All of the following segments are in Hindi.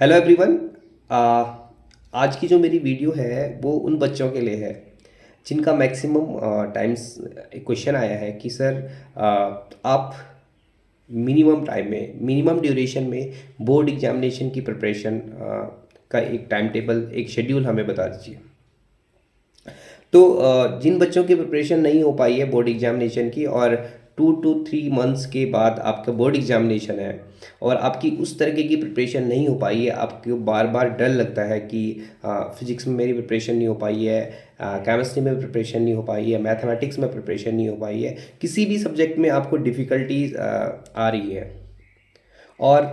Hello everyone. आज की जो मेरी वीडियो है वो उन बच्चों के लिए है जिनका मैक्सिमम टाइम्स क्वेश्चन आया है कि सर आप मिनिमम टाइम में मिनिमम ड्यूरेशन में बोर्ड एग्जामिनेशन की प्रिपरेशन का एक टाइम टेबल एक शेड्यूल हमें बता दीजिए। तो जिन बच्चों की प्रिपरेशन नहीं हो पाई है बोर्ड एग्जामिनेशन की और 2 to 3 मंथ्स के बाद आपका बोर्ड एग्जामिनेशन है और आपकी उस तरीके की प्रिपरेशन नहीं हो पाई है, आपको बार बार डर लगता है कि फिजिक्स में मेरी प्रिपरेशन नहीं हो पाई है, केमिस्ट्री में प्रिपरेशन नहीं हो पाई है, मैथमेटिक्स में प्रिपरेशन नहीं हो पाई है, किसी भी सब्जेक्ट में आपको डिफ़िकल्टीज आ रही है और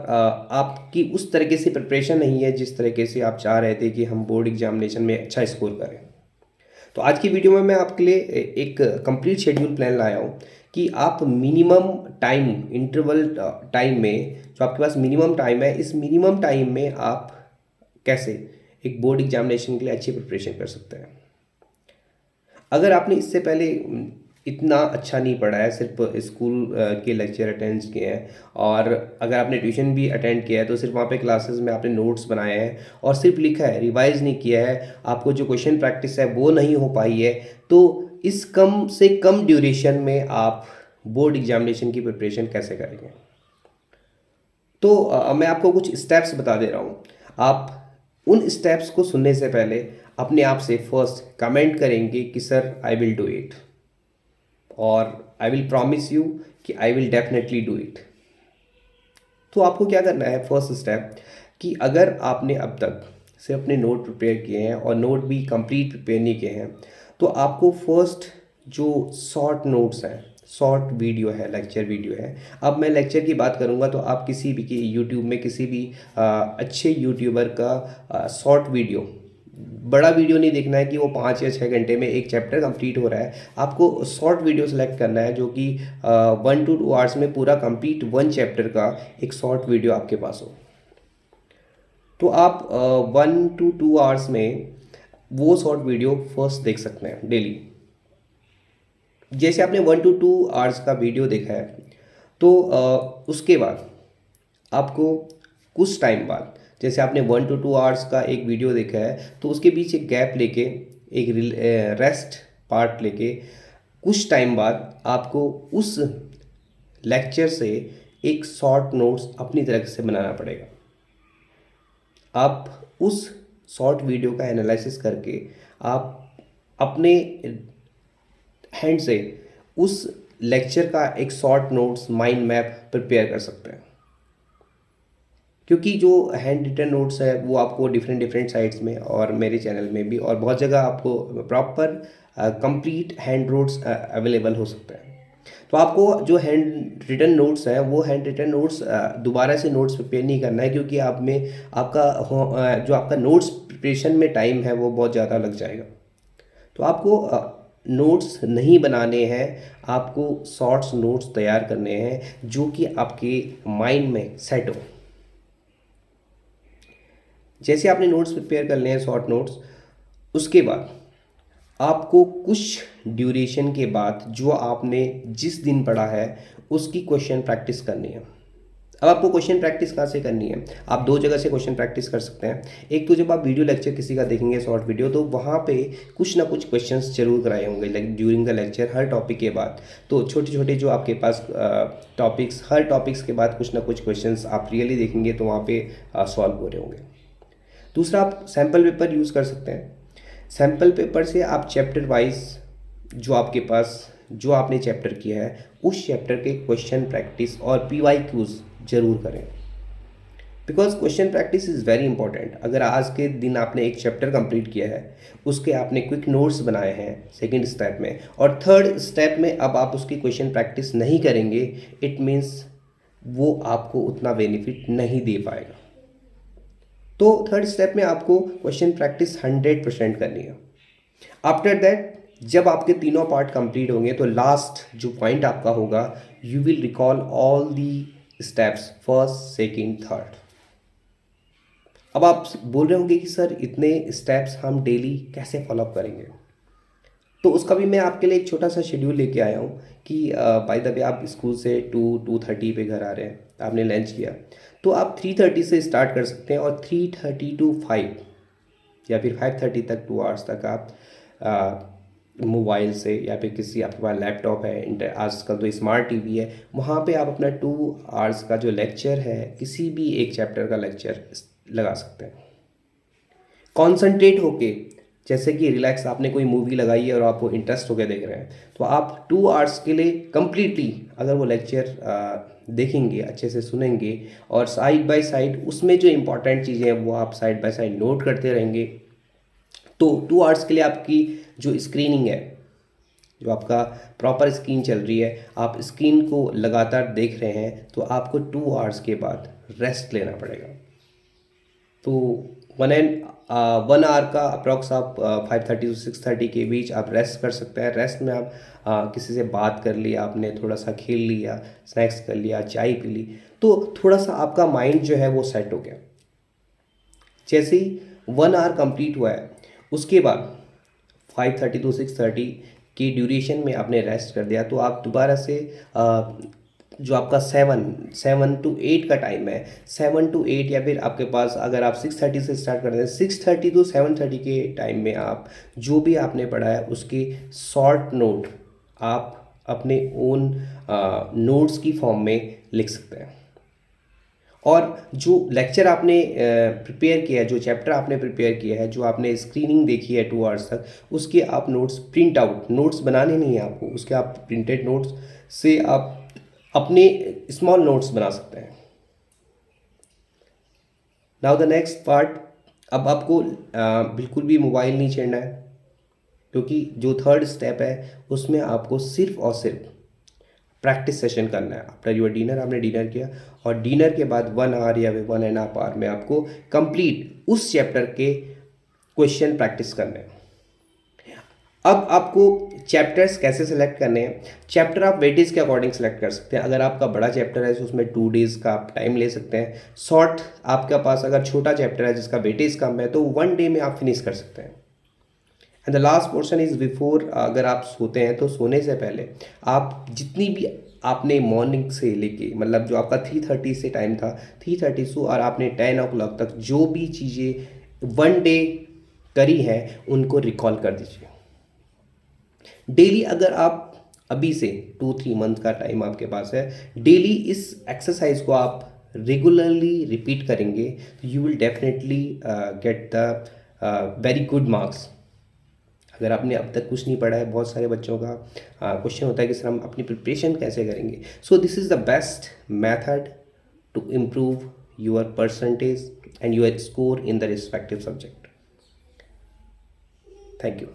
आपकी उस तरीके से प्रिपरेशन नहीं है जिस तरीके से आप चाह रहे थे कि हम बोर्ड एग्जामिनेशन में अच्छा स्कोर करें। तो आज की वीडियो में मैं आपके लिए एक कंप्लीट शेड्यूल प्लान लाया हूँ कि आप मिनिमम टाइम इंटरवल टाइम में जो आपके पास मिनिमम टाइम है, इस मिनिमम टाइम में आप कैसे एक बोर्ड एग्जामिनेशन के लिए अच्छी प्रिपरेशन कर सकते हैं। अगर आपने इससे पहले इतना अच्छा नहीं पढ़ा है, सिर्फ स्कूल के लेक्चर अटेंड किए हैं और अगर आपने ट्यूशन भी अटेंड किया है तो सिर्फ वहाँ पे क्लासेस में आपने नोट्स बनाए हैं और सिर्फ लिखा है, रिवाइज नहीं किया है, आपको जो क्वेश्चन प्रैक्टिस है वो नहीं हो पाई है, तो इस कम से कम ड्यूरेशन में आप बोर्ड एग्जामिनेशन की प्रिपरेशन कैसे करेंगे। तो मैं आपको कुछ स्टेप्स बता दे रहा हूँ। आप उन स्टेप्स को सुनने से पहले अपने आप से फर्स्ट कमेंट करेंगे कि sir I will do it और आई विल प्रॉमिस यू कि I will definitely do it. तो आपको क्या करना है, फर्स्ट स्टेप कि अगर आपने अब तक से अपने नोट प्रिपेयर किए हैं और नोट भी कंप्लीट प्रिपेयर नहीं किए हैं तो आपको फर्स्ट जो शॉर्ट नोट्स हैं, शॉर्ट वीडियो है, लेक्चर वीडियो है, अब मैं लेक्चर की बात करूंगा तो आप किसी भी की यूट्यूब में किसी भी अच्छे यूट्यूबर का शॉर्ट वीडियो, बड़ा वीडियो नहीं देखना है कि वो 5 या 6 घंटे में एक चैप्टर कंप्लीट हो रहा है, आपको शॉर्ट वीडियो सेलेक्ट करना है जो कि 1 to 2 आवर्स में पूरा कंप्लीट वन चैप्टर का एक शॉर्ट वीडियो आपके पास हो। तो आप 1 to 2 आवर्स में वो शॉर्ट वीडियो फर्स्ट देख सकते हैं डेली। जैसे आपने 1 to 2 आवर्स का वीडियो देखा है तो उसके बाद आपको कुछ टाइम बाद, जैसे आपने 1 to 2 आवर्स का एक वीडियो देखा है तो उसके बीच एक गैप लेके एक रेस्ट पार्ट लेके कुछ टाइम बाद आपको उस लेक्चर से एक शॉर्ट नोट्स अपनी तरफ से बनाना पड़ेगा। आप उस शॉर्ट वीडियो का एनालिसिस करके आप अपने हैंड से उस लेक्चर का एक short notes mind map prepare कर सकते हैं, क्योंकि जो हैंड रिटन नोट्स है वो आपको डिफरेंट डिफरेंट साइट्स में और मेरे चैनल में भी और बहुत जगह आपको proper complete hand notes available हो सकते हैं। तो आपको जो हैंड रिटन नोट्स हैं वो हैंड रिटन नोट्स दोबारा से नोट्स प्रिपेयर नहीं करना है, क्योंकि आप में आपका जो आपका नोट्स प्रिपरेशन में टाइम है वो बहुत ज़्यादा लग जाएगा। तो आपको नोट्स नहीं बनाने हैं, आपको शॉर्ट्स नोट्स तैयार करने हैं जो कि आपके माइंड में सेट हो। जैसे आपने नोट्स प्रिपेयर कर लिए हैं शॉर्ट नोट्स, उसके बाद आपको कुछ ड्यूरेशन के बाद जो आपने जिस दिन पढ़ा है उसकी क्वेश्चन प्रैक्टिस करनी है। अब आपको क्वेश्चन प्रैक्टिस कहाँ से करनी है, आप दो जगह से क्वेश्चन प्रैक्टिस कर सकते हैं। एक तो जब आप वीडियो लेक्चर किसी का देखेंगे शॉर्ट वीडियो तो वहाँ पे कुछ ना कुछ क्वेश्चंस जरूर कराए होंगे like during the lecture her topic के बाद। तो छोटे छोटे जो आपके पास टॉपिक्स, हर टॉपिक्स के बाद कुछ ना कुछ क्वेश्चंस आप रियली देखेंगे तो वहाँ पे सॉल्व हो रहे होंगे। दूसरा, आप सैम्पल पेपर यूज़ कर सकते हैं। सैम्पल पेपर से आप चैप्टर वाइज जो आपके पास जो आपने चैप्टर किया है उस चैप्टर के क्वेश्चन प्रैक्टिस और PYQs जरूर करें, because question practice is very important. अगर आज के दिन आपने एक चैप्टर कंप्लीट किया है, उसके आपने क्विक नोट्स बनाए हैं सेकेंड स्टेप में और थर्ड स्टेप में अब आप उसकी क्वेश्चन प्रैक्टिस नहीं करेंगे, इट मीन्स वो आपको उतना बेनिफिट नहीं दे पाएगा। तो थर्ड स्टेप में आपको क्वेश्चन प्रैक्टिस 100% करनी है। आफ्टर दैट जब आपके तीनों पार्ट कंप्लीट होंगे तो लास्ट जो पॉइंट आपका होगा, you will recall all the steps first second third. अब आप बोल रहे होंगे कि सर इतने स्टेप्स हम डेली कैसे फॉलोअप करेंगे, तो उसका भी मैं आपके लिए एक छोटा सा शेड्यूल लेके आया हूँ कि बाय द वे आप स्कूल से 2-2:30 पे घर आ रहे हैं, आपने लंच किया तो आप 3:30 से स्टार्ट कर सकते हैं और 3:30 टू 5 या फिर 5:30 तक 2 आवर्स तक आप मोबाइल से या फिर किसी आपके पास लैपटॉप है, आजकल तो स्मार्ट टीवी है, वहाँ पे आप अपना 2 आवर्स का जो लेक्चर है किसी भी एक चैप्टर का लेक्चर लगा सकते हैं कॉन्सेंट्रेट होके। जैसे कि रिलैक्स आपने कोई मूवी लगाई है और आप वो इंटरेस्ट होकर देख रहे हैं, तो आप 2 आवर्स के लिए कंप्लीटली अगर वो लेक्चर देखेंगे, अच्छे से सुनेंगे और साइड बाय साइड उसमें जो इम्पोर्टेंट चीज़ें हैं वो आप साइड बाय साइड नोट करते रहेंगे, तो 2 आवर्स के लिए आपकी जो स्क्रीनिंग है, जो आपका प्रॉपर स्क्रीन चल रही है, आप स्क्रीन को लगातार देख रहे हैं, तो आपको 2 आवर्स के बाद रेस्ट लेना पड़ेगा। तो 1 आवर का अप्रॉक्स आप 5:30 से 6:30 के बीच आप रेस्ट कर सकते हैं। रेस्ट में आप किसी से बात कर लिया, आपने थोड़ा सा खेल लिया, स्नैक्स कर लिया, चाय पी ली, तो थोड़ा सा आपका माइंड जो है वो सेट हो गया। जैसे ही 1 आवर कंप्लीट हुआ है, उसके बाद 5:30 टू 6:30 की ड्यूरेशन में आपने रेस्ट कर दिया, तो आप दोबारा से जो आपका 7 टू 8 का टाइम है, 7 टू 8 या फिर आपके पास अगर आप 6:30 से स्टार्ट करते हैं, 6:30 टू 7:30 के टाइम में आप जो भी आपने पढ़ा है उसके शॉर्ट नोट आप अपने ओन नोट्स की फॉर्म में लिख सकते हैं। और जो लेक्चर आपने प्रिपेयर किया है, जो चैप्टर आपने प्रिपेयर किया है, जो आपने स्क्रीनिंग देखी है 2 आवर्स तक, उसके आप नोट्स प्रिंट आउट, नोट्स बनाने नहीं है आपको, उसके आप प्रिंटेड नोट्स से आप अपने स्मॉल नोट्स बना सकते हैं। नाउ द नेक्स्ट पार्ट, अब आपको बिल्कुल भी मोबाइल नहीं छेड़ना है, क्योंकि जो थर्ड स्टेप है उसमें आपको सिर्फ और सिर्फ प्रैक्टिस सेशन करना है। आफ्टर योर डिनर, आपने डिनर किया और डिनर के बाद 1 आवर या 1.5 आवर में आपको कंप्लीट उस चैप्टर के क्वेश्चन प्रैक्टिस करने हैं। अब आपको चैप्टर्स कैसे सेलेक्ट करने हैं? चैप्टर आप वेटेज के अकॉर्डिंग सेलेक्ट कर सकते हैं। अगर आपका बड़ा चैप्टर है तो उसमें 2 डेज़ का आप टाइम ले सकते हैं। शॉर्ट आपके पास अगर छोटा चैप्टर है जिसका वेटेज कम है तो 1 डे में आप फिनिश कर सकते हैं। And the last portion is before, अगर आप सोते हैं तो सोने से पहले आप जितनी भी आपने मॉर्निंग से लेके, मतलब जो आपका 3:30 से टाइम था, 3:30 से और आपने 10 o'clock तक जो भी चीज़ें 1 डे करी हैं उनको रिकॉल कर दीजिए। डेली अगर आप अभी से 2-3 मंथ का टाइम आपके पास है, डेली इस एक्सरसाइज को आप रेगुलरली रिपीट करेंगे तो you will definitely get the very good marks. अगर आपने अब तक कुछ नहीं पढ़ा है, बहुत सारे बच्चों का क्वेश्चन होता है कि सर हम अपनी प्रिपरेशन कैसे करेंगे। So this is the best method to improve your percentage and your score in the respective subject. Thank you.